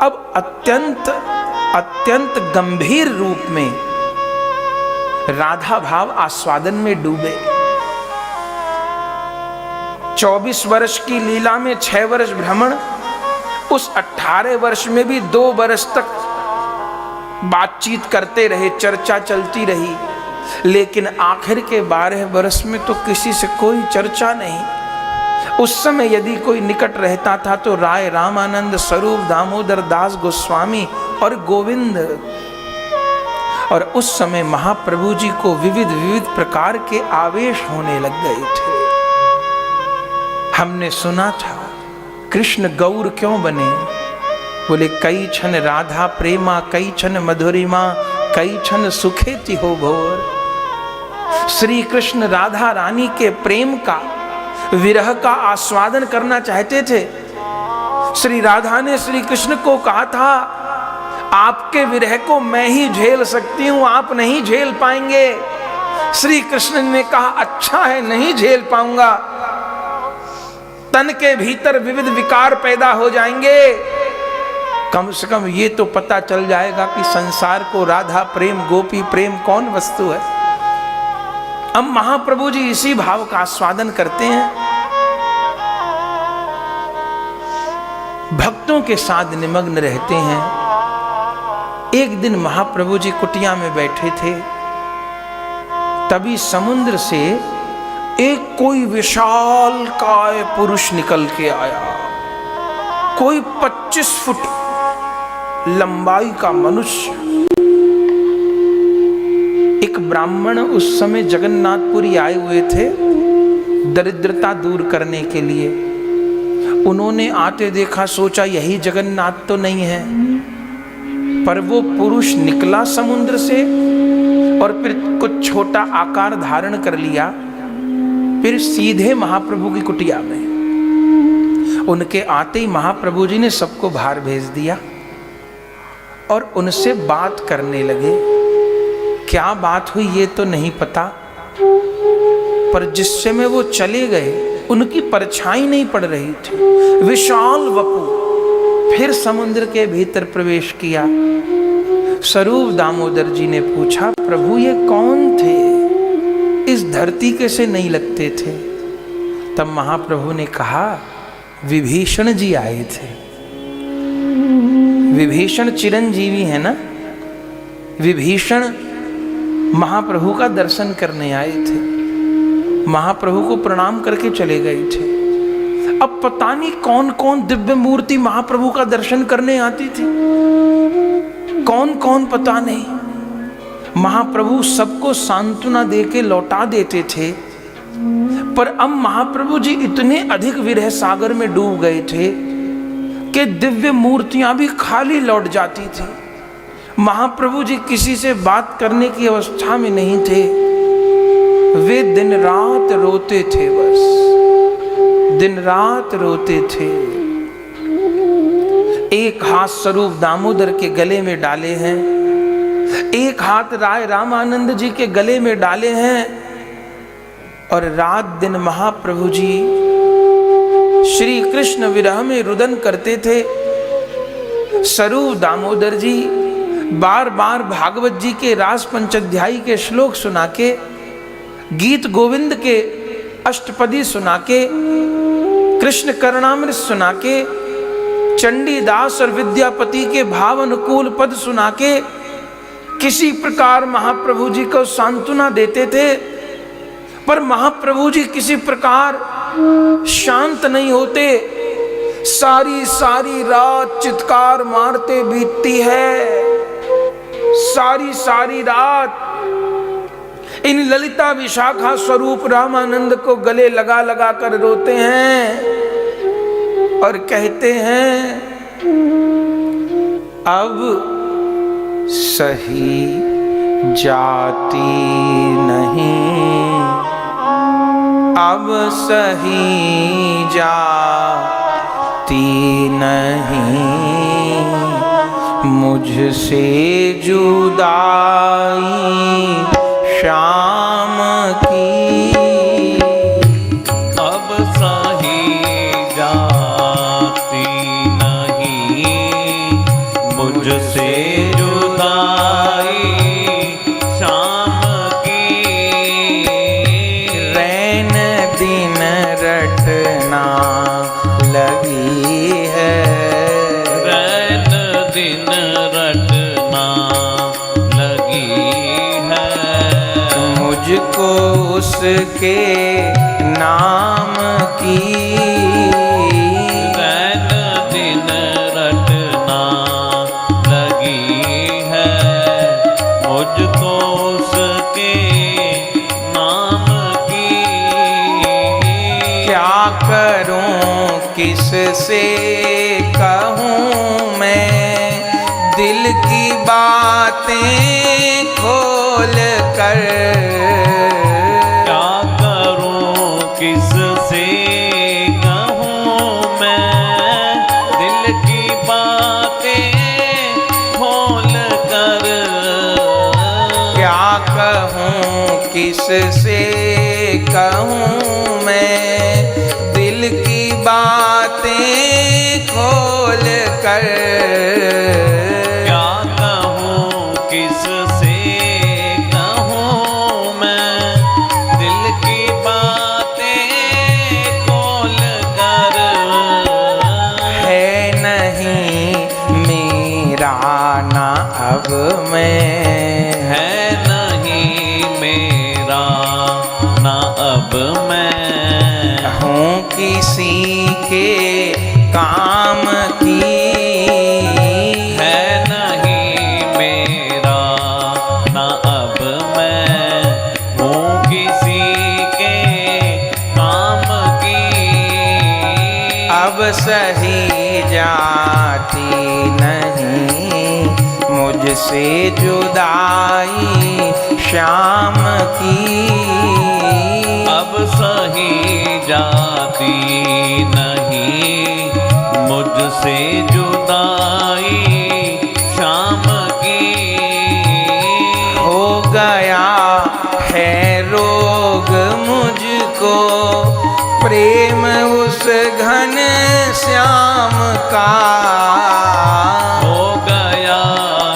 अब अत्यंत गंभीर रूप में राधा भाव आस्वादन में डूबे। 24 वर्ष की लीला में 6 वर्ष भ्रमण, उस 18 वर्ष में भी 2 वर्ष तक बातचीत करते रहे, चर्चा चलती रही, लेकिन आखिर के 12 वर्ष में तो किसी से कोई चर्चा नहीं। उस समय यदि कोई निकट रहता था तो राय रामानंद, स्वरूप दामोदर दास गोस्वामी और गोविंद। और उस समय महाप्रभु जी को विविध प्रकार के आवेश होने लग गए थे। हमने सुना था कृष्ण गौर क्यों बने? बोले कई क्षण राधा प्रेमा, कई क्षण मधुरिमा, कई क्षण सुखेति हो भोर। श्री कृष्ण राधा रानी के प्रेम का, विरह का आस्वादन करना चाहते थे। श्री राधा ने श्री कृष्ण को कहा था, आपके विरह को मैं ही झेल सकती हूं, आप नहीं झेल पाएंगे। श्री कृष्ण ने कहा, अच्छा है, नहीं झेल पाऊंगा। तन के भीतर विविध विकार पैदा हो जाएंगे, कम से कम ये तो पता चल जाएगा कि संसार को राधा प्रेम, गोपी प्रेम कौन वस्तु है। अब महाप्रभु जी इसी भाव का आस्वादन करते हैं, भक्तों के साथ निमग्न रहते हैं। एक दिन महाप्रभु जी कुटिया में बैठे थे, तभी समुद्र से एक कोई विशालकाय पुरुष निकल के आया। कोई 25 फुट लंबाई का मनुष्य। एक ब्राह्मण उस समय जगन्नाथपुरी आए हुए थे दरिद्रता दूर करने के लिए। उन्होंने आते देखा, सोचा यही जगन्नाथ तो नहीं है, पर वो पुरुष निकला समुद्र से और फिर कुछ छोटा आकार धारण कर लिया, फिर सीधे महाप्रभु की कुटिया में। उनके आते ही महाप्रभु जी ने सबको बाहर भेज दिया और उनसे बात करने लगे। क्या बात हुई ये तो नहीं पता, पर जिस समय वो चले गए उनकी परछाई नहीं पड़ रही थी। विशाल वपु फिर समुद्र के भीतर प्रवेश किया। स्वरूप दामोदर जी ने पूछा, प्रभु ये कौन थे? इस धरती के से नहीं लगते थे। तब महाप्रभु ने कहा, विभीषण जी आए थे। विभीषण चिरंजीवी है ना। विभीषण महाप्रभु का दर्शन करने आए थे, महाप्रभु को प्रणाम करके चले गए थे। अब पता नहीं कौन कौन दिव्य मूर्ति महाप्रभु का दर्शन करने आती थी, कौन कौन पता नहीं। महाप्रभु सबको सांत्वना देके लौटा देते थे, पर अब महाप्रभु जी इतने अधिक विरह सागर में डूब गए थे कि दिव्य मूर्तियां भी खाली लौट जाती थी। महाप्रभु जी किसी से बात करने की अवस्था में नहीं थे। वे दिन रात रोते थे, बस दिन रात रोते थे। एक हाथ स्वरूप दामोदर के गले में डाले हैं, एक हाथ राय रामानंद जी के गले में डाले हैं, और रात दिन महाप्रभु जी श्री कृष्ण विरह में रुदन करते थे। स्वरूप दामोदर जी बार बार भागवत जी के रास पंचाध्यायी के श्लोक सुना के, गीत गोविंद के अष्टपदी सुना के, कृष्ण करणामृत सुना के, चंडीदास और विद्यापति के भाव अनुकूल पद सुना के किसी प्रकार महाप्रभु जी को सांत्वना देते थे। पर महाप्रभु जी किसी प्रकार शांत नहीं होते। सारी सारी रात चित्कार मारते बीतती है, सारी सारी रात इन ललिता विशाखा स्वरूप रामानंद को गले लगा लगा कर रोते हैं और कहते हैं, अब सही जाती नहीं, अब सही जाती नहीं, मुझसे जुदाई शाम की, अब सही जाती नहीं, मुझसे जुदाई शाम की, रैन दिन रटना लगी है, रैन दिन रटना लगी है, मुझको उसके नाम की, रैन दिन रटना लगी है, मुझको उसके नाम की। क्या करूं किससे कहूं मैं दिल की बातें खोल कर, क्या करूं किससे कहूं मैं दिल की बातें खोल कर, क्या कहूं किससे कहूं मैं दिल की बातें खोल कर, क्या कहूं किससे कहूं मैं दिल की बातें खोल कर, है नहीं मेरा ना अब मैं, है नहीं मेरा ना अब मैं, हूँ किसी के काम की, है नहीं मेरा ना अब मैं, हूँ किसी के काम की। अब सही जाती नहीं मुझसे जुदाई शाम की, अब सही जाती नहीं मुझसे जुदाई शाम की, हो गया है रोग मुझको प्रेम उस घन श्याम का, हो गया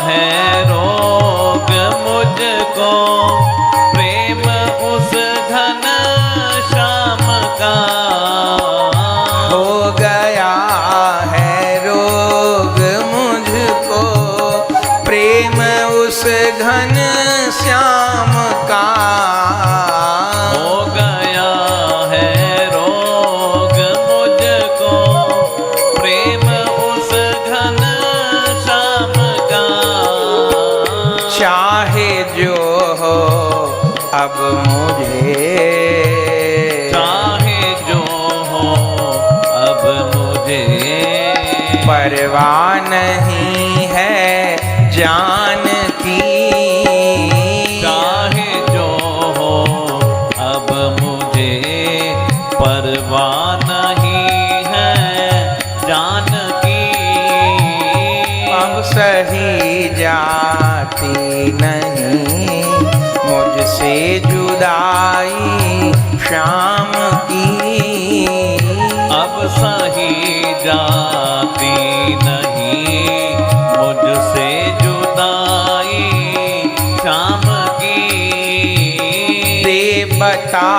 है रोग मुझको प्रेम उस घन श्याम का, हो गया है रोग मुझको प्रेम उस घन श्याम का, हो गया है रोग मुझको प्रेम उस घन श्याम का, चाहे जो हो अब मुझे, चाहे जो हो अब मुझे, परवाह नहीं है जान की, चाहे जो हो अब मुझे, परवाह नहीं है जान की। अब सही जाती नहीं मुझसे जुदाई शाम की, अब सही जाती नहीं मुझसे जुदाई शाम की, दे बता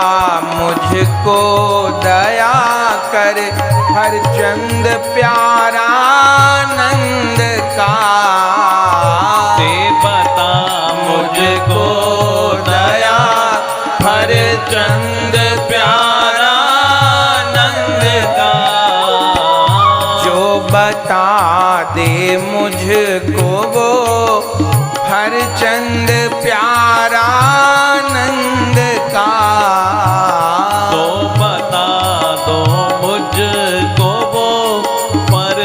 मुझको दया कर हर चंद प्यारा नंद का, दे बता मुझको दया हर चंद प्यारा नंद का, जो बता दे मुझको वो हर चंद प्यारा नंद का, तो बता दो मुझको वो पर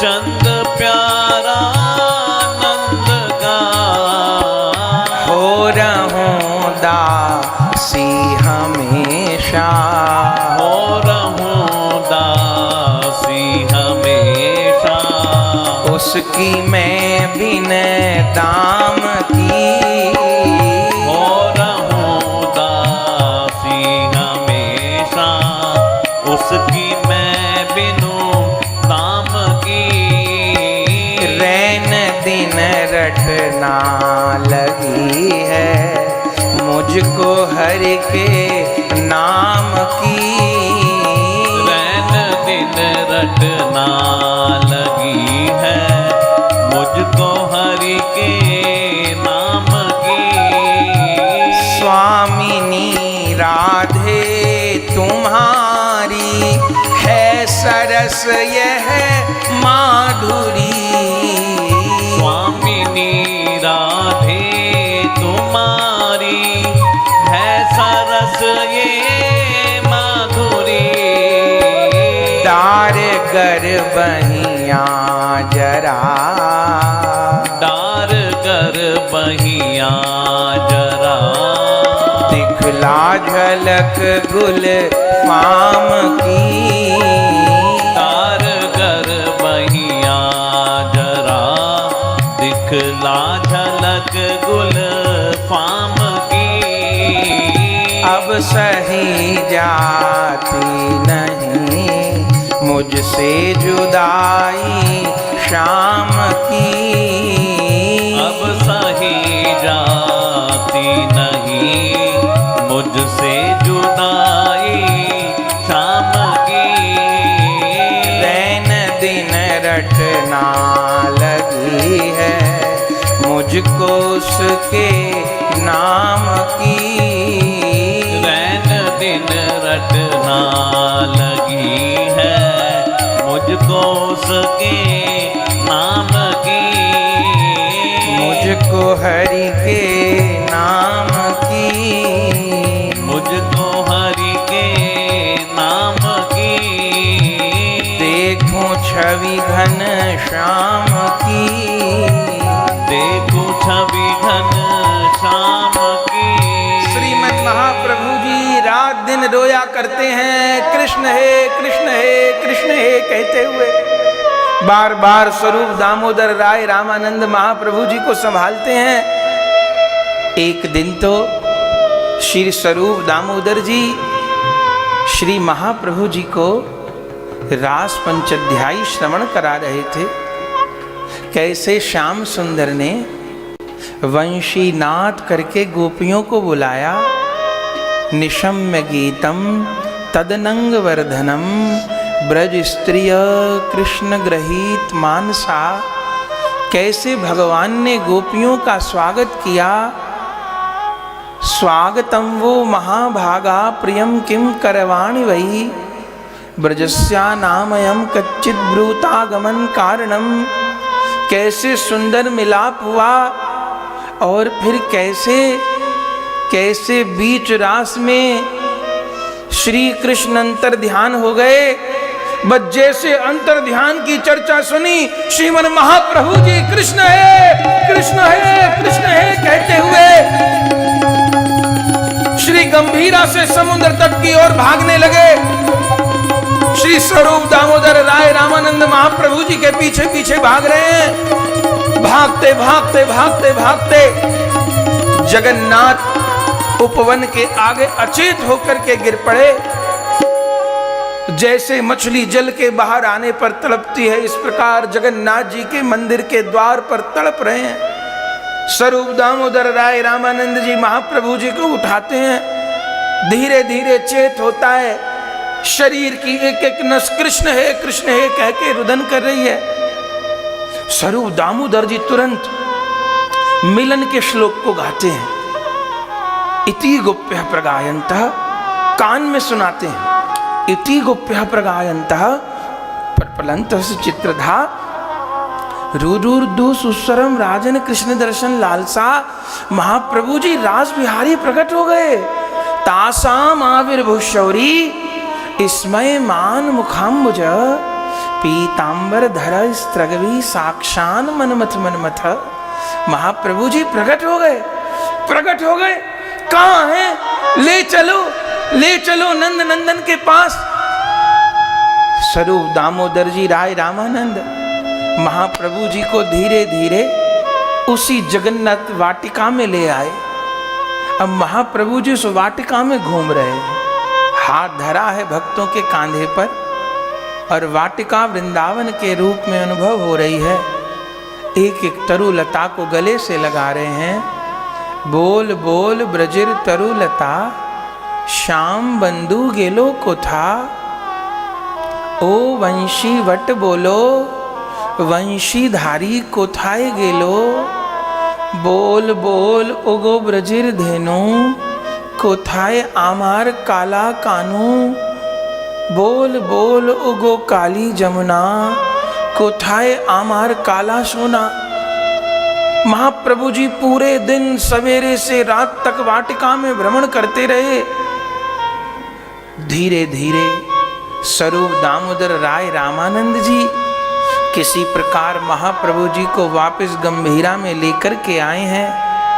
चंद प्यारा नंद का, हो रहूं दासी हमेशा, हो रहूं दासी हमेशा, उसकी मैं बिन दाम की, हो रहूं दासी हमेशा, उसकी मैं बिनु दाम की, रैन रटना लगी है मुझको हरि के नाम की। रैन दिन रटना लगी है मुझको हरि के नाम की। स्वामिनी राधे तुम्हारी है सरस यह माधुरी। स्वामिनी राधे तुम्हारी है सरस ये माधुरी। डार गर बहिया जरा, डार कर बहिया जरा। दिखला झलक गुल फाम की। डार कर बहिया जरा। दिखला झलक गुल फाम की। अब सही जाती नहीं मुझसे जुदाई शाम की। अब सही जाती नहीं मुझसे जुदाई शाम की। रैन दिन रटना लगी है मुझको उसके नाम की। रैन दिन रटना लगी है मुझको उसके नाम की। मुझको हरि के नाम की। मुझको हरि के नाम की। देखूं छवि घन श्याम की। देखूं छवि घन श्याम की। श्रीमद् महाप्रभु जी रात दिन रोया करते हैं कृष्ण हे कृष्ण हे कृष्ण हे कहते हुए। बार बार स्वरूप दामोदर राय रामानंद महाप्रभु जी को संभालते हैं। एक दिन तो श्री स्वरूप दामोदर जी श्री महाप्रभु जी को रास पंचाध्यायी श्रवण करा रहे थे। कैसे श्याम सुंदर ने वंशी नाद करके गोपियों को बुलाया। निशम्य गीतम तदनंग वर्धनम ब्रज स्त्रिय कृष्ण ग्रहीत मानसा। कैसे भगवान ने गोपियों का स्वागत किया। स्वागतम वो महाभागा प्रियम किम करवाणि वही। ब्रजस्या नामयम कच्चित ब्रूतागमन कारणम। कैसे सुंदर मिलाप हुआ और फिर कैसे बीच रास में श्री कृष्ण अंतर ध्यान हो गए। बस जैसे अंतर ध्यान की चर्चा सुनी श्रीमन महाप्रभु जी कृष्ण है कृष्ण है कृष्ण है कहते हुए श्री गंभीरा से समुद्र तट की ओर भागने लगे। श्री स्वरूप दामोदर राय रामानंद महाप्रभु जी के पीछे पीछे भाग रहे हैं। भागते भागते भागते भागते जगन्नाथ उपवन के आगे अचेत होकर के गिर पड़े। जैसे मछली जल के बाहर आने पर तड़पती है, इस प्रकार जगन्नाथ जी के मंदिर के द्वार पर तड़प रहे हैं। स्वरूप दामोदर राय रामानंद जी महाप्रभु जी को उठाते हैं। धीरे धीरे चेत होता है। शरीर की एक एक नस कृष्ण है कह के रुदन कर रही है। स्वरूप दामोदर जी तुरंत मिलन के श्लोक को गाते हैं। इति गोप्य प्रगायन्तः, कान में सुनाते हैं। इति गोप्य प्रगायन्तः प्रपलन्तः चित्रधा रुरुर्दु सुस्वरम राजन कृष्ण दर्शन लालसा। महाप्रभु जी रास बिहारी प्रकट हो गए। तासाम आविर्भूषौरी स्मय मान मुखाम्बुज। पीतांबर धर स्त्रगवी साक्षान मनमथ मनमथ। महाप्रभु जी प्रकट हो गए। कहाँ हैं? ले चलो नंद नंदन के पास। स्वरूप दामोदर जी राय रामानंद महाप्रभु जी को धीरे धीरे उसी जगन्नाथ वाटिका में ले आए। अब महाप्रभु जी उस वाटिका में घूम रहे हैं। हाथ धरा है भक्तों के कांधे पर और वाटिका वृंदावन के रूप में अनुभव हो रही है। एक एक तरुलता को गले से लगा रहे हैं। बोल बोल ब्रजिर तरुलता, श्याम बंधु गेलो को था। ओ वंशी वट बोलो, वंशीधारी कोथाए गेलो। बोल बोल उगो ब्रजिर धेनु, कोथाए आमार काला कानू। बोल बोल उगो काली जमुना, कोथाए आमार काला सोना। महाप्रभु जी पूरे दिन सवेरे से रात तक वाटिका में भ्रमण करते रहे। धीरे धीरे स्वरूप दामोदर राय रामानंद जी किसी प्रकार महाप्रभु जी को वापस गंभीरा में लेकर के आए हैं।